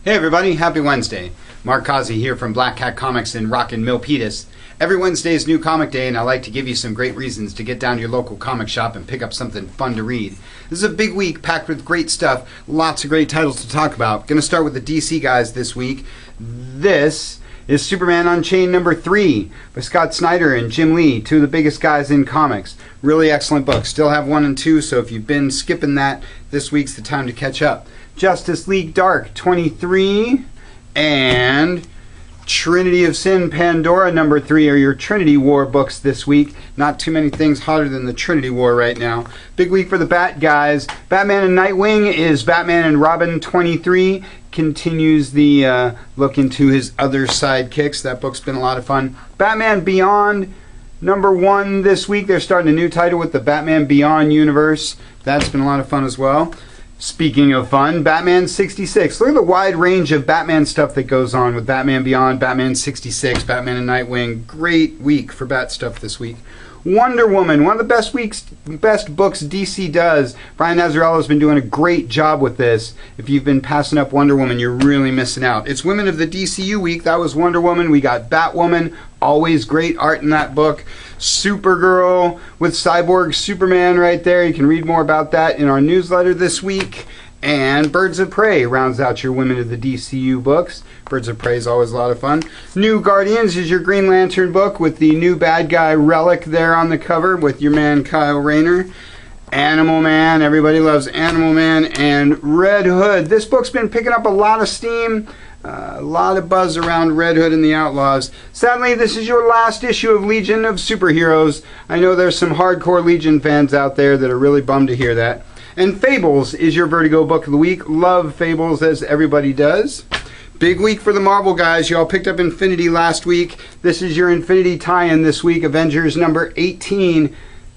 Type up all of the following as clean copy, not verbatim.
Hey everybody, happy Wednesday. Mark Causey here from Black Cat Comics in Rockin' Milpitas. Every Wednesday is New Comic Day, and I like to give you some great reasons to get down to your local comic shop and pick up something fun to read. This is a big week packed with great stuff, lots of great titles to talk about. Going to start with the DC guys this week. This is Superman Unchained number 3 by Scott Snyder and Jim Lee, two of the biggest guys in comics. Really excellent book. Still have 1 and 2, so if you've been skipping that, this week's the time to catch up. Justice League Dark 23 and Trinity of Sin Pandora number 3 are your Trinity War books this week. Not too many things hotter than the Trinity War right now. Big week for the Bat guys. Batman and Nightwing is Batman and Robin 23. Continues the look into his other sidekicks. That book's been a lot of fun. Batman Beyond number 1 this week. They're starting a new title with the Batman Beyond universe. That's been a lot of fun as well. Speaking of fun, Batman 66. Look at the wide range of Batman stuff that goes on with Batman Beyond, Batman 66, Batman and Nightwing. Great week for Bat stuff this week. Wonder Woman, one of the best books DC does. Brian Azzarello has been doing a great job with this. If you've been passing up Wonder Woman, you're really missing out. It's Women of the DCU week. That was Wonder Woman. We got Batwoman. Always great art in that book. Supergirl with Cyborg Superman right there. You can read more about that in our newsletter this week. And Birds of Prey rounds out your Women of the DCU books. Birds of Prey is always a lot of fun. New Guardians is your Green Lantern book with the new bad guy Relic there on the cover with your man Kyle Rayner. Animal Man, everybody loves Animal Man. And Red Hood. This book's been picking up a lot of steam. A lot of buzz around Red Hood and the Outlaws. Sadly, this is your last issue of Legion of Superheroes. I know there's some hardcore Legion fans out there that are really bummed to hear that. And Fables is your Vertigo book of the week. Love Fables, as everybody does. Big week for the Marvel guys. You all picked up Infinity last week. This is your Infinity tie-in this week. Avengers number 18.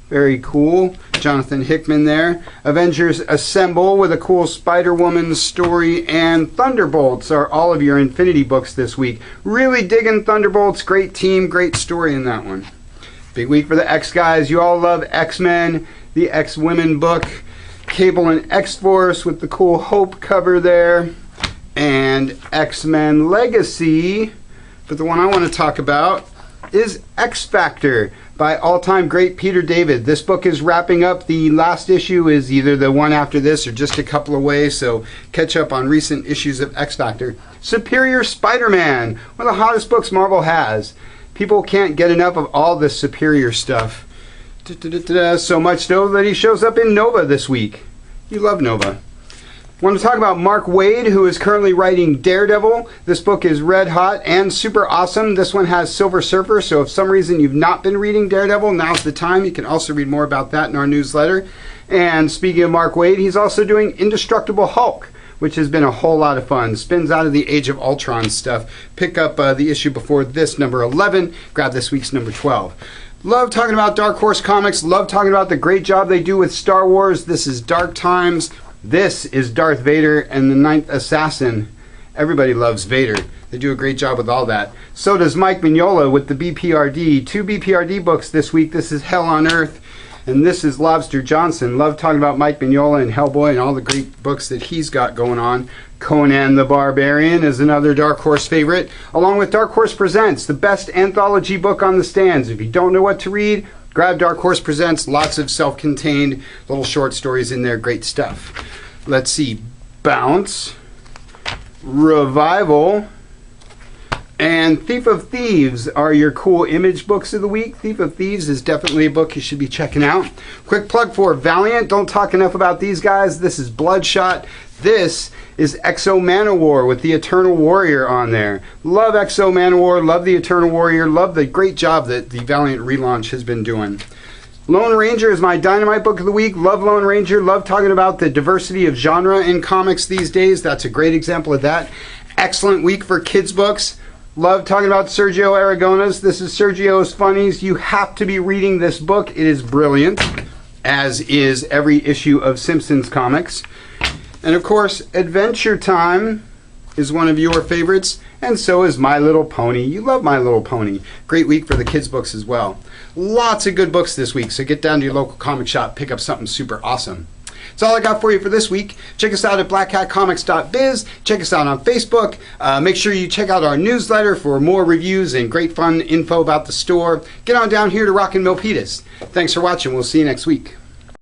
Very cool. Jonathan Hickman there. Avengers Assemble with a cool Spider-Woman story, and Thunderbolts are all of your Infinity books this week. Really digging Thunderbolts. Great team, great story in that one. Big week for the X guys. You all love X-Men, the X-Women book. Cable and X-Force with the cool Hope cover there. And X-Men Legacy. But the one I want to talk about is X-Factor by all-time great Peter David. This book is wrapping up. The last issue is either the one after this or just a couple away, so catch up on recent issues of X-Factor. Superior Spider-Man, one of the hottest books Marvel has. People can't get enough of all this Superior stuff. So much so that he shows up in Nova this week. You love Nova. Want to talk about Mark Waid, who is currently writing Daredevil. This book is red hot and super awesome. This one has Silver Surfer, so if for some reason you've not been reading Daredevil, now's the time. You can also read more about that in our newsletter. And speaking of Mark Waid, he's also doing Indestructible Hulk, which has been a whole lot of fun. Spins out of the Age of Ultron stuff. Pick up the issue before this, number 11. Grab this week's number 12. Love talking about Dark Horse Comics. Love talking about the great job they do with Star Wars. This is Dark Times. This is Darth Vader and the Ninth Assassin. Everybody loves Vader. They do a great job with all that. So does Mike Mignola with the BPRD. 2 BPRD books this week. This is Hell on Earth, and this is Lobster Johnson. Love talking about Mike Mignola and Hellboy and all the great books that he's got going on. Conan the Barbarian is another Dark Horse favorite, along with Dark Horse Presents, the best anthology book on the stands. If you don't know what to read, grab Dark Horse Presents. Lots of self-contained little short stories in there. Great stuff. Let's see. Bounce, Revival, and Thief of Thieves are your cool Image books of the week. Thief of Thieves is definitely a book you should be checking out. Quick plug for Valiant. Don't talk enough about these guys. This is Bloodshot. This is Exo Manowar with the Eternal Warrior on there. Love Exo Manowar. Love the Eternal Warrior. Love the great job that the Valiant relaunch has been doing. Lone Ranger is my Dynamite book of the week. Love Lone Ranger. Love talking about the diversity of genre in comics these days. That's a great example of that. Excellent week for kids books. Love talking about Sergio Aragones. This is Sergio's Funnies. You have to be reading this book. It is brilliant, as is every issue of Simpsons comics. And of course, Adventure Time is one of your favorites, and so is My Little Pony. You love My Little Pony. Great week for the kids' books as well. Lots of good books this week, so get down to your local comic shop, pick up something super awesome. That's all I got for you for this week. Check us out at blackhatcomics.biz. Check us out on Facebook. Make sure you check out our newsletter for more reviews and great fun info about the store. Get on down here to Rockin' Milpitas. Thanks for watching. We'll see you next week.